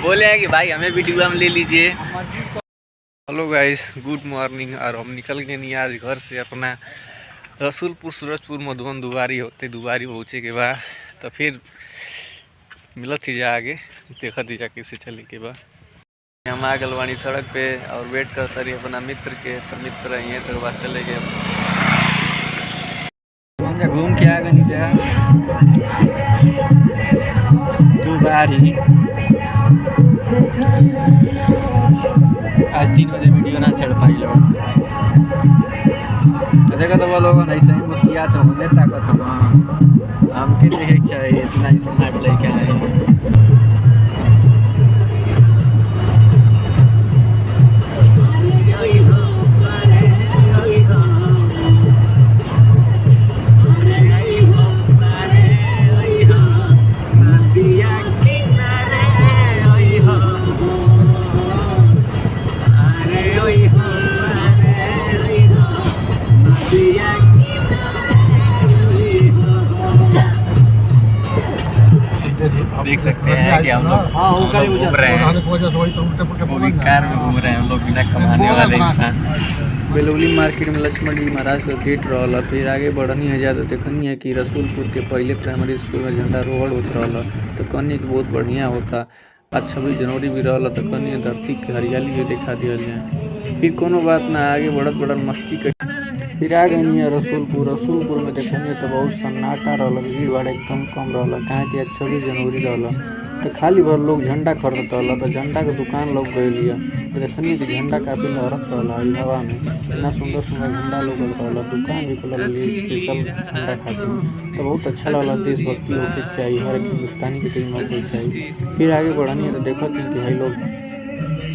बोले हैं कि भाई हमें वीडियो में ले लीजिए। Hello guys, good morning. और हम निकल गए नहीं आज घर से अपना रसूलपुर सूरजपुर मधुबन दुबारी होते दुबारी पहुँचे के बाद तो फिर मिलत थी जा आगे देखा थी जा किसी चले के बाद हम आ गलवानी सड़क पे और वेट करते रही अपना मित्र के। तो मित्र ये तो बाद चले गए घूम के आ गए नीचे दुबारी। आज 3 बजे वीडियो ना चढ़ पाई लोग देखा तो वो लोग ऐसे ही मुस्किया तो होने ताकत हम के देखे चाहिए इतना ही स्मार्ट लेके आए। देख सकते हैं कि हम लोग घूम रहे हैं कार में घूम रहे हैं हम लोग बिना कमाने वाले इंसान। बेलौली मार्केट में लक्ष्मण जी महाराज का गेट रहा। फिर आगे बढ़नी है ज़्यादा देखनी है कि रसूलपुर के पहले प्राइमरी स्कूल में झंडा रोहड़ होता रहा तो कन्या की बहुत बढ़िया होता। आज 26 जनवरी भी रहा तो कन्या धरती के हरियाली भी दिखा दिया जाए। फिर कोनो बात ना आगे बढ़त बढ़त मस्ती कर फिर आ गई है रसूलपुर में देखनी तो बहुत सन्नाटा रहा भीड़ भाड़ एकदम कम रहा कहाँ कि 26 जनवरी रहा तो खाली भर लोग झंडा खरीदत रहा तो झंडा के दुकान लोग गए तो देखनी कि झंडा काफ़ी लहरत रहा हवा में इतना सुंदर सुंदर झंडा लोग रहा दुकान भी खुलल स्पेशल झंडा खातिर तो बहुत अच्छा लगा। देशभक्ति होके चाहिए हर एक हिंदुस्तानी के टीम होके चाहिए। फिर आगे बढ़नी है तो देखो कि भाई लोग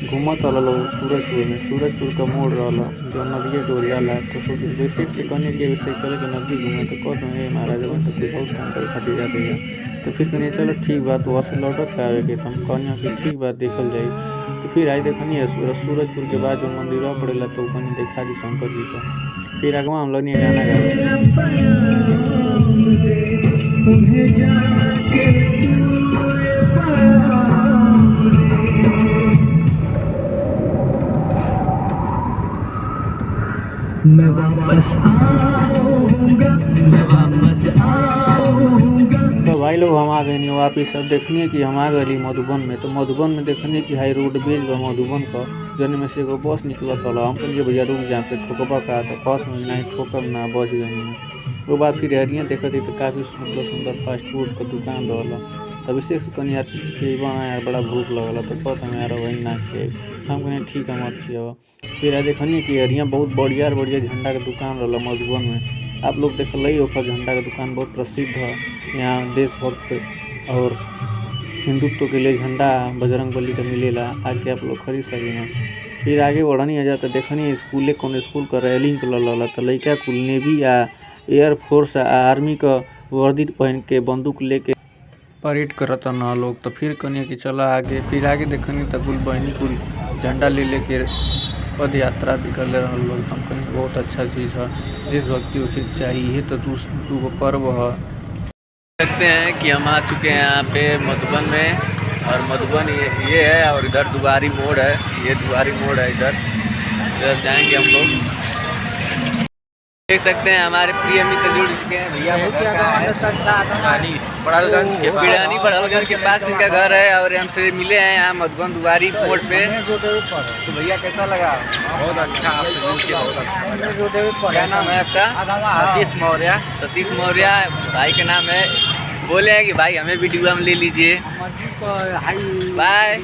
घूमत रहा सूरजपुर का मोड़ रहा जो नदिया के ओरियाला तो बेसिक से कहने के विषय चले कि नदी घूमे तो कौन है महाराज तो कुछ बहुत काम कर खातिर जाते हैं तो फिर कहने चलो ठीक बात वहाँ से लौटत आवे के हम कहने कि ठीक बात देखल जाए। तो फिर आई देखनी है सूरजपुर के बाद जो मंदिर पड़ेला तो कहनी देखा दी शंकर जी का। फिर अगवा हम लगनी गाना मैं वापस आऊंगा तो भाई लोग हम आ गए नहीं वापिस। अब देखनी है कि हम आ गए मधुबन में तो मधुबन में देखनी कि हाई रोड बेच बा मधुबन का जन में से एगो बस निकला था हम कहलिए भैया रुक जहाँ पे ठोकबा का तो बस में नहीं ठोकब ना बच गई। वो बाद फिर हरियाँ देखा थी तो काफ़ी सुंदर सुंदर फास्ट फूड का दुकान रहा तब विशेष कहीं यार खेबा यार बड़ा भूख लगल तो कहते हम यार वही ना खिए हम कहने ठीक है मत खिया। फिर देखनी कि हरियाँ बहुत बढ़िया झंडा का दुकान रहा मधुबन में। आप लोग देख ली ओखा झंडा का दुकान बहुत प्रसिद्ध है यहाँ देशभक्त और हिंदुत्व के लिए झंडा बजरंगबली का मिलेला आके आप लोग खरीद सकें। फिर आगे बढ़नी है जाता देखनी स्कूले कौन स्कूल का रैलिंग रहा तो लड़का कुल नेवी या एयरफोर्स आर्मी का वर्दी पहन के बंदूक लेके परेड करता ना लोग। तो फिर कहनी कि चला आगे फिर आगे देखनी तो कुल बहनी कुल झंडा ले लेके पद यात्रा भी कर ले रहा लोग। हम कहनी बहुत अच्छा चीज़ है देशभक्ति होती चाहिए तो दूगो पर्व है। देखते हैं कि हम आ चुके हैं यहाँ पे मधुबन में और मधुबन ये है और इधर दुबारी मोड़ है ये दुबारी मोड़ है इधर जाएंगे हम लोग। देख सकते हैं हमारे प्रिय मित्र जुड़ चुके हैं भैया बड़हलगंज के पास इनका घर है और हमसे मिले हैं यहाँ मधुबन दुबारी मोड़ पे। तो भैया कैसा लगा? बहुत अच्छा आपसे मिल के बहुत अच्छा। क्या नाम है आपका? सतीश मौर्य भाई का नाम है। बोले हैं कि भाई हमें वीडियो में ले लीजिए। बाय।